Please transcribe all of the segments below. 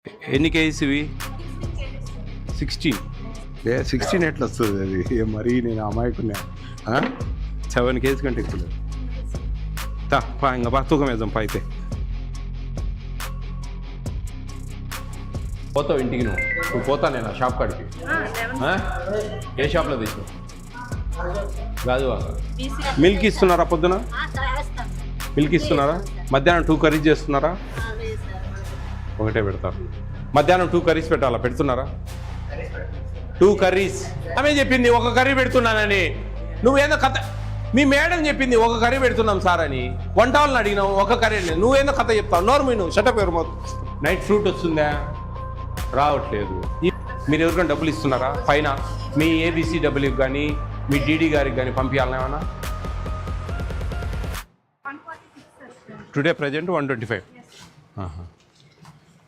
ఎన్ని కేజీస్ ఇవి? 16. 16 ఎట్లా వస్తుంది అది? మరీ నేను అమాయకున్నా. 7 కేజీస్ కంటే ఎక్కువ లేదు. ఇంకా బా తూకం వేద్దాం అయితే. పోతావు ఇంటికి నువ్వు పోతా నేను షాప్ కాడికి. ఏ షాప్లో తెచ్చు? గాజువాక. మిల్క్ ఇస్తున్నారా పొద్దున? మిల్క్ ఇస్తున్నారా? మధ్యాహ్నం 2 కర్రీస్ చేస్తున్నారా? ఒకటే పెడతారు. మధ్యాహ్నం 2 కర్రీస్ పెట్టాలా? పెడుతున్నారా? 2 కర్రీస్. ఆమె చెప్పింది 1 కర్రీ పెడుతున్నానని. నువ్వేందో కథ, మీ మేడం చెప్పింది 1 కర్రీ పెడుతున్నాం సార్ అని. వంట వాళ్ళని అడిగినావు 1 కర్రీ. నువ్వేందో కథ చెప్తావు? నోరు నువ్వు షటప్ ఎవరు మొత్తం. నైట్ ఫ్రూట్ వస్తుందా? రావట్లేదు. మీరు ఎవరికైనా డబ్బులు ఇస్తున్నారా? పైన మీ ABCWకి కానీ మీ DD గారికి కానీ పంపించాలన్నా ఏమన్నా? Today present 125.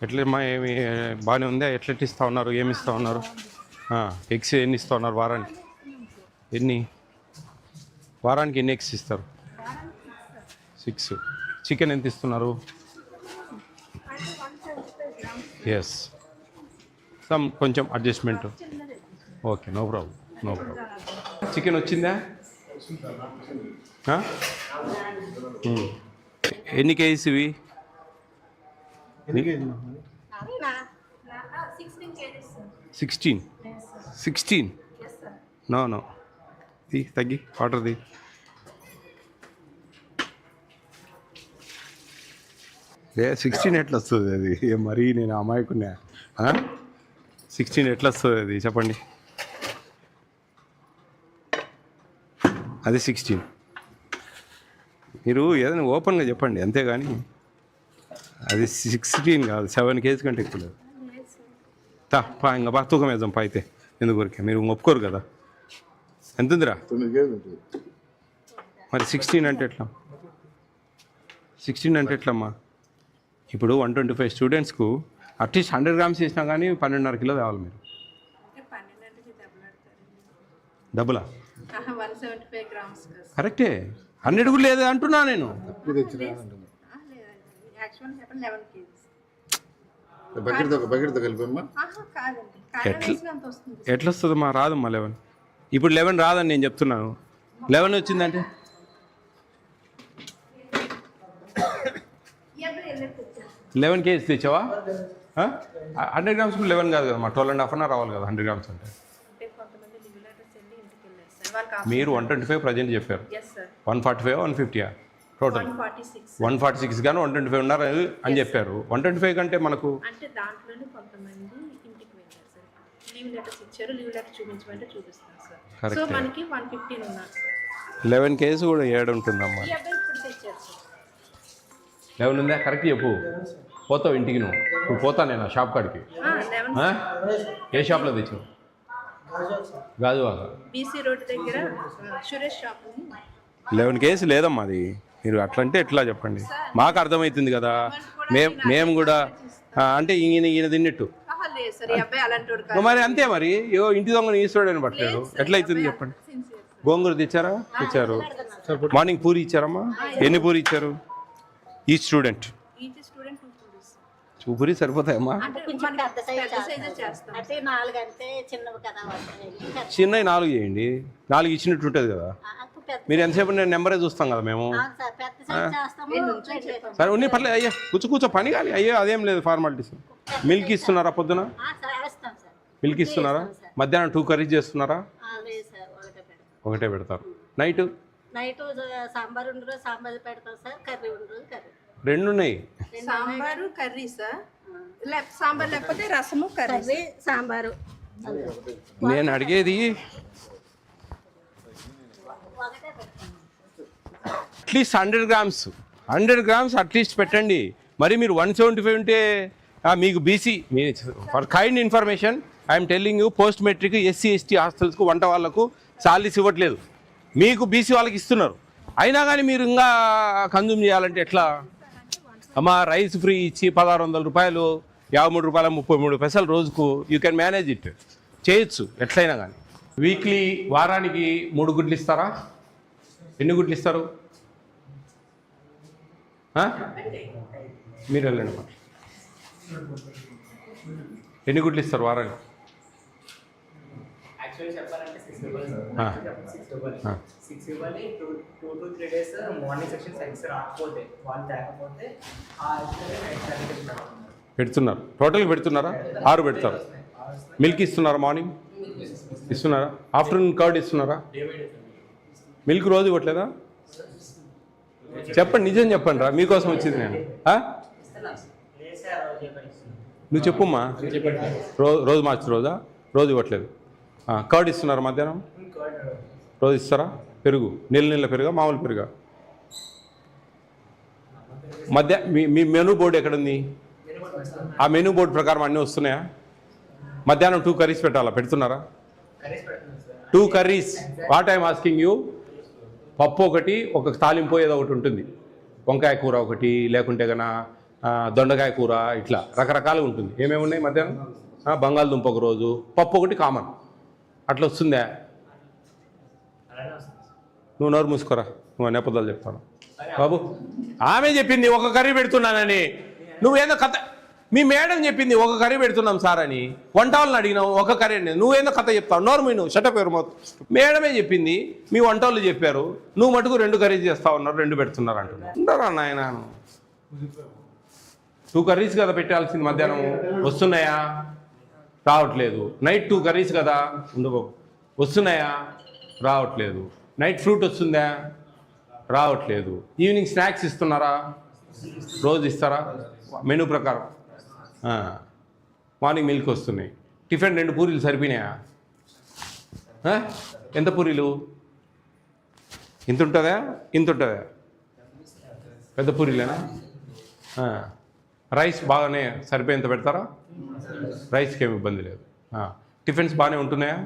ఎట్లమ్మా ఏమి బాగానే ఉందా? ఎట్లా ఇస్తూ ఉన్నారు? ఏమి ఇస్తూ ఉన్నారు? ఎగ్స్ ఎన్ని ఇస్తూ ఉన్నారు వారానికి? వారానికి ఎన్ని ఎగ్స్ ఇస్తారు? 6. చికెన్ ఎంత ఇస్తున్నారు? ఎస్, కొంచెం adjustment. Okay, no problem. Chicken వచ్చిందా? ఎన్ని కేజీస్ ఇవి? 16. నో తగ్గి ఆర్డర్ది. 16 ఎట్లా వస్తుంది అది? మరీ నేను అమాయకున్నా. 16 ఎట్లా వస్తుంది అది చెప్పండి? అది 16. మీరు ఏదైనా ఓపెన్గా చెప్పండి, అంతేగాని అది 16 కాదు, 7 కేజీస్ కంటే ఎక్కువ లేదు. ఇంకా బా తూకం వేద్దాం అయితే. ఎందుకు మీరు ఒప్పుకోరు కదా? ఎంత ఉందిరా? మరి 16 అంటే ఎట్లా? 16 అంటే ఎట్లమ్మా? ఇప్పుడు 125 స్టూడెంట్స్కు అట్లీస్ట్ 100 గ్రామ్స్ చేసినా కానీ 12.5 కిలో తేవాలి మీరు. డబ్బులా? కరెక్టే. 100 కూడా లేదు అంటున్నా నేను. ఎట్లా వస్తుందమ్మా? రాదమ్మా 11. ఇప్పుడు 11 రాదని నేను చెప్తున్నాను. 11 వచ్చిందంటే 11 కేజీస్ తెచ్చావా? 100 గ్రామ్స్ 11 కాదు కదమ్మా, 12.5 అన్నా రావాలి కదా 100 గ్రామ్స్ అంటే. మీరు 125 ప్రజెంట్ చెప్పారు. 145 150 టోటల్ 146 కానీ 125 ఉన్నారు అని చెప్పారు. 125 కంటే మనకు 11 కేజీ కూడా ఏడు ఉంటుందమ్మా. 11 ఉందా? కరెక్ట్ చెప్పు. పోతావు ఇంటికి నువ్వు పోతా నేను షాప్ కాడికి. ఏ షాప్లో తెచ్చావు? గాజువాక. 11 కేజీ లేదమ్మా అది. మీరు అట్లా అంటే ఎట్లా చెప్పండి? మాకు అర్థమవుతుంది కదా. మేము కూడా అంటే ఈయన తిన్నట్టు మరి అంతే. మరి ఇంటి దొంగను ఈశ్వరుడని పట్టలేదు ఎట్లా అవుతుంది చెప్పండి? గోంగూర తెచ్చారు. మార్నింగ్ పూరి ఇచ్చారమ్మా? ఎన్ని పూరి ఇచ్చారు? ఈ స్టూడెంట్ 2 పూరి సరిపోతాయమ్మా? చిన్నవి 4 చేయండి. 4 ఇచ్చినట్టు ఉంటుంది కదా. మీరు ఎంతసేపు నేను నెంబరే చూస్తాం కదా మేము. సరే ఉన్ని పర్లేదు. అయ్యా కూర్చో పని కానీ. అయ్యో అదేం లేదు ఫార్మాలిటీస్. మిల్క్ ఇస్తున్నారా పొద్దున? మిల్క్ ఇస్తున్నారా? మధ్యాహ్నం 2 కర్రీస్ చేస్తున్నారా? ఒకటే పెడతారు. నైట్ రెండు ఉన్నాయి. Sambar curry sir. సాంబార్ లేకపోతే రసము కర్రీ సాంబారు. నేను అడిగేది అట్లీస్ట్ 100 గ్రామ్స్ అట్లీస్ట్ పెట్టండి. మరి మీరు 175 ఉంటే మీకు BC for kind information I'm telling you, post matric SC ST హాస్టల్స్కు వంట వాళ్ళకు సాలరీస్ ఇవ్వట్లేదు. మీకు బీసీ వాళ్ళకి ఇస్తున్నారు. అయినా కానీ మీరు ఇంకా కన్జ్యూమ్ చేయాలంటే ఎట్లా అమ్మా? రైస్ ఫ్రీ ఇచ్చి 1600 రూపాయలు, 53 రూపాయల 33 పైసలు రోజుకు యూ కెన్ మేనేజ్ ఇట్, చేయొచ్చు ఎట్లయినా కానీ. వీక్లీ వారానికి 3 గుడ్లు ఇస్తారా? ఎన్ని గుడ్లు ఇస్తారు? మీరు వెళ్ళండి. ఎన్ని గుడ్లు ఇస్తారు వారానికి? యాక్చువల్లీ చెప్పాలంటే 6 ఇవ్వాలి ఆ. సార్. 6 ఇవ్వాలి. 2 to 3 days morning section science రాకపోతే వాళ్ళు తేకపోతే ఆ యాక్చువల్లీ నైట్ సర్టిఫికేట్ పెడుతున్నారు. టోటల్గా పెడుతున్నారా? 6 పెడతారు. మిల్క్ ఇస్తున్నారా? మార్నింగ్ ఇస్తున్నారా? ఆఫ్టర్నూన్ కర్డ్ ఇస్తున్నారా? మిల్క్ రోజు ఇవ్వట్లేదా? చెప్పండి, నిజం చెప్పండి రా, మీకోసం వచ్చింది నేను. ఆ? నువ్వు చెప్పుమ్మా. రోజు మార్చి రోజా? రోజు ఇవ్వట్లేదు. కర్డ్ ఇస్తున్నారా మధ్యాహ్నం? రోజు ఇస్తారా? పెరుగు నీళ్ళ పెరుగా మామూలు పెరుగా? మీ మెనూ బోర్డు ఎక్కడుంది? ఆ మెనూ బోర్డు ప్రకారం అన్నీ వస్తున్నాయా? మధ్యాహ్నం 2 కర్రీస్ పెట్టాలా? పెడుతున్నారా? 2 curries. What I'm asking you, పప్పు ఒకటి, ఒక తాలింపు ఏదో ఒకటి ఉంటుంది, వంకాయ కూర ఒకటి, లేకుంటే కన్నా దొండకాయ కూర, ఇట్లా రకరకాలుగా ఉంటుంది. ఏమేమి ఉన్నాయి మధ్యాహ్నం? బంగాళదుంప ఒక రోజు, పప్పు ఒకటి కామన్. అట్లా వస్తుందా? నువ్వు నోరు మూసుకోరా, నువ్వు నేపథ్యాలు చెప్తాను బాబు. ఆమె చెప్పింది ఒక కర్రీ పెడుతున్నానని, నువ్వేందో కథ. మీ మేడం చెప్పింది ఒక కర్రీ పెడుతున్నాం సార్ అని, వంట వాళ్ళని అడిగినావు ఒక కర్రీ అని, నువ్వేందో కథ చెప్తావు. నోరు మీ నువ్వు షటప్ ఎవరు మౌత్. మేడమే చెప్పింది, మీ వంట వాళ్ళు చెప్పారు, నువ్వు మటుకు 2 కర్రీస్ చేస్తా ఉన్నారు, 2 పెడుతున్నారు అంటున్నావు. ఉండరా నాయన, 2 కర్రీస్ కదా పెట్టాల్సింది. మధ్యాహ్నం వస్తున్నాయా? రావట్లేదు. నైట్ 2 కర్రీస్ కదా ఉండవు, వస్తున్నాయా? రావట్లేదు. నైట్ ఫ్రూట్ వస్తుందా? రావట్లేదు. ఈవినింగ్ స్నాక్స్ ఇస్తున్నారా? రోజు ఇస్తారా మెనూ ప్రకారం? మార్నింగ్ మిల్క్ వస్తున్నాయి. టిఫిన్ 2 పూరీలు సరిపోయినాయా? ఎంత పూరీలు? ఇంత ఉంటుందా? ఇంత ఉంటుందా? పెద్ద పూరీలేనా? రైస్ బాగానే సరిపోయేంత పెడతారా? రైస్కి ఏమి ఇబ్బంది లేదు. టిఫిన్స్ బాగానే ఉంటున్నాయా?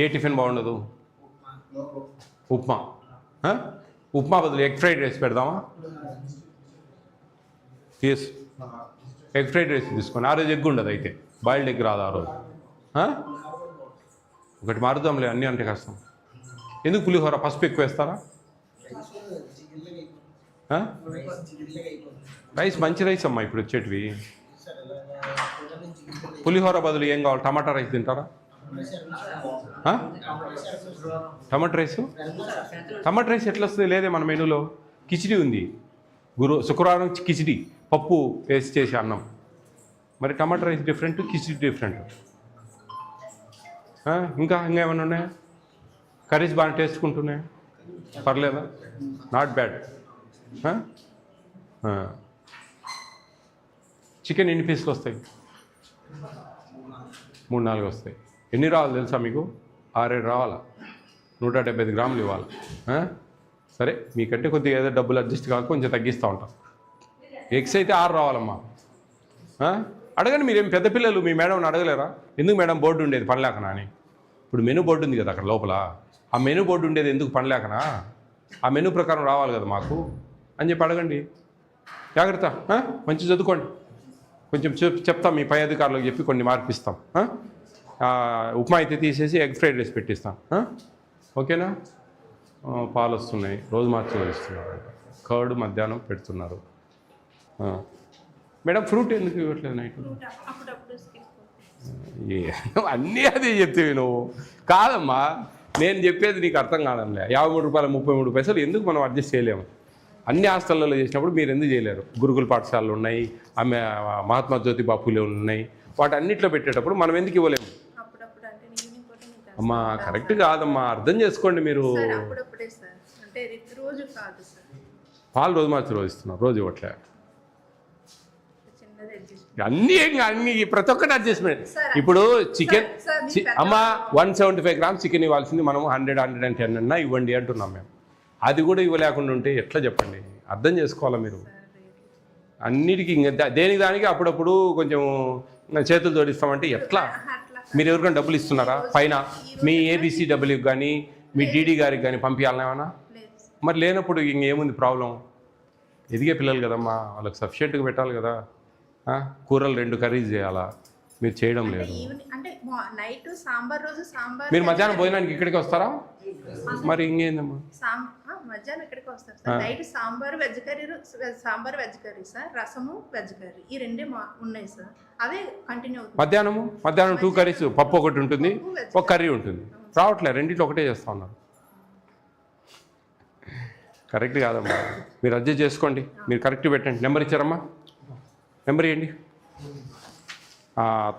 ఏ టిఫిన్ బాగుండదు? ఉప్మా. ఉప్మా బదులు ఎగ్ ఫ్రైడ్ రైస్ పెడదామా? ఎస్, ఎగ్ ఫ్రైడ్ రైస్ తీసుకొని ఆ రోజు ఎగ్ ఉండదు, అయితే బాయిల్డ్ ఎగ్ రాదు ఆ రోజు. ఒకటి మారుదాంలే, అన్నీ అంటే కష్టం. ఎందుకు పులిహోర పసుపు ఎక్కువ వేస్తారా? రైస్ మంచి రైస్ అమ్మా ఇప్పుడు వచ్చేటివి. పులిహోర బదులు ఏం కావాలి? టమాటా రైస్ తింటారా? టమాటా రైస్? టమాటా రైస్ ఎట్లా వస్తుంది? లేదే మన మెనూలో. కిచిడి ఉంది, శుక్రవారం కిచిడి, పప్పు వేసి చేసే అన్నం. మరి టమాటా రైస్ డిఫరెంట్, కిచిడి డిఫరెంట్. ఇంకా ఏమైనా ఉన్నాయా? కర్రీస్ బాగా టేస్ట్కుంటున్నాయా? పర్లేదా? Not bad. చికెన్ ఎన్ని పీసులు వస్తాయి? 3-4 వస్తాయి. ఎన్ని రావాలి తెలుసా మీకు? 6-7 రావాలా? 175 గ్రాములు ఇవ్వాలి. సరే, మీకంటే కొద్దిగా ఏదో డబ్బులు అడ్జస్ట్ కాక కొంచెం తగ్గిస్తూ ఉంటాం. ఎగ్స్ అయితే 6 రావాలమ్మా. అడగండి, మీరేం పెద్ద పిల్లలు, మీ మేడంని అడగలేరా? ఎందుకు మేడం బోర్డు ఉండేది పనిలేకనా అని? ఇప్పుడు మెనూ బోర్డు ఉంది కదా అక్కడ లోపల, ఆ మెనూ బోర్డు ఉండేది ఎందుకు పనిలేకనా? ఆ మెనూ ప్రకారం రావాలి కదా మాకు అని చెప్పి అడగండి. జాగ్రత్త, మంచి చదువుకోండి. కొంచెం చెప్తాం మీ పై అధికారులకు చెప్పి కొన్ని మార్పిస్తాం. ఉప్మా అయితే తీసేసి ఎగ్ ఫ్రైడ్ రైస్ పెట్టిస్తాం. ఓకేనా? పాలు వస్తున్నాయి, రోజు మార్చి ఇస్తున్నారు. కర్డ్ మధ్యాహ్నం పెడుతున్నారు. మేడం ఫ్రూట్ ఎందుకు ఇవ్వట్లేదు నైట్? అన్నీ అదే చెప్తేవి నువ్వు. కాదమ్మా, నేను చెప్పేది నీకు అర్థం కాదనిలే. 53 రూపాయలు 33 పైసలు ఎందుకు మనం అడ్జస్ట్ చేయలేము? అన్ని హాస్టల్లో చేసినప్పుడు మీరు ఎందుకు చేయలేరు? గురుకుల పాఠశాలలు ఉన్నాయి, ఆమె మహాత్మా జ్యోతిబా ఫూలే ఉన్నాయి, వాటి అన్నింటిలో పెట్టేటప్పుడు మనం ఎందుకు ఇవ్వలేము? అమ్మా కరెక్ట్ కాదమ్మా, అర్థం చేసుకోండి మీరు. పాలు రోజు మార్చి రోజు ఇస్తున్నారు, రోజు ఇవ్వట్లే. అన్నీ ప్రతి ఒక్కటి అడ్జస్ట్మెంట్. ఇప్పుడు చికెన్ అమ్మ 175 గ్రామ్స్ చికెన్ ఇవ్వాల్సింది మనం 100-110 అన్నా ఇవ్వండి అంటున్నాం మేము. అది కూడా ఇవ్వలేకుండా ఉంటే ఎట్లా చెప్పండి? అర్థం చేసుకోవాలా మీరు. అన్నిటికీ ఇంకా దేనికి దానికి అప్పుడప్పుడు కొంచెం చేతులు జోడిస్తామంటే ఎట్లా? మీరు ఎవరికైనా డబ్బులు ఇస్తున్నారా? పైన మీ ABCWకి కానీ మీ DD గారికి కానీ పంపించాలన్నా ఏమన్నా? మరి లేనప్పుడు ఇంకేముంది ప్రాబ్లం? ఎదిగే పిల్లలు కదమ్మా, వాళ్ళకి సఫిషియెంట్గా పెట్టాలి కదా. కూరలు 2 కర్రీస్ చేయాలా? మీరు చేయడం లేదు. మీరు మధ్యాహ్నం భోజనానికి ఇక్కడికి వస్తారా? మరి ఇంకేందమ్మా? మధ్యాహ్నం ఇక్కడికి వస్తారు sir. Night sambar veg curry sir, రసము వెజ్ కర్రీ, ఈ రెండే ఉన్నాయి సార్. అవే కంటిన్యూ అవుతుంది. మధ్యాహ్నం 2 కర్రీస్, పప్పు ఒకటి ఉంటుంది, ఒక కర్రీ ఉంటుంది. రావట్లే, రెండింటిలో ఒకటే చేస్తూ ఉన్నారు. కరెక్ట్ కాదమ్మా, మీరు అడ్జస్ట్ చేసుకోండి. మీరు కరెక్ట్ పెట్టండి. నెంబర్ ఇచ్చారమ్మా, నెంబర్ ఇవ్వండి.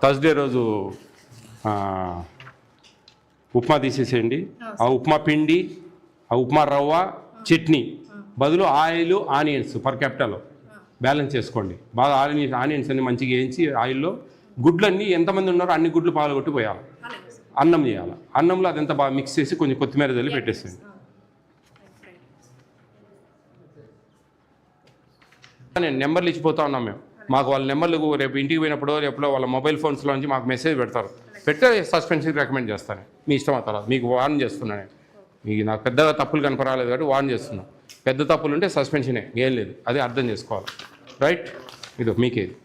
థర్స్డే రోజు ఉప్మా తీసేసేయండి. ఆ ఉప్మా పిండి, ఆ ఉప్మా రవ్వ, చట్నీ బదులు oil, onions per capital balance చేసుకోండి. బాగా ఆనియన్స్ అన్ని మంచిగా వేయించి ఆయిల్లో గుడ్లన్నీ ఎంతమంది ఉన్నారో అన్ని గుడ్లు పాల్గొట్టి పోయాలి. అన్నం చేయాలి. అన్నంలో అదంతా బాగా మిక్స్ చేసి కొంచెం కొత్తిమీర చల్లి పెట్టేసేయండి. నేను నెంబర్లు ఇచ్చిపోతా ఉన్నాం మేము. మాకు వాళ్ళ నెంబర్లు రేపు ఇంటికి పోయినప్పుడు ఎప్పుడో వాళ్ళ మొబైల్ ఫోన్స్లో నుంచి మాకు మెసేజ్ పెడతారు. పెట్టే సస్పెన్షన్కి రికమెండ్ చేస్తాను. మీ ఇష్టం. ఆ తర్వాత మీకు వార్న్ చేస్తున్నాను. మీకు నాకు పెద్దగా తప్పులు కనపరాలేదు కాబట్టి వార్న్ చేస్తున్నాను. పెద్ద తప్పులు ఉంటే సస్పెన్షనే, ఏం లేదు. అది అర్థం చేసుకోవాలి. రైట్? ఇది మీకేది.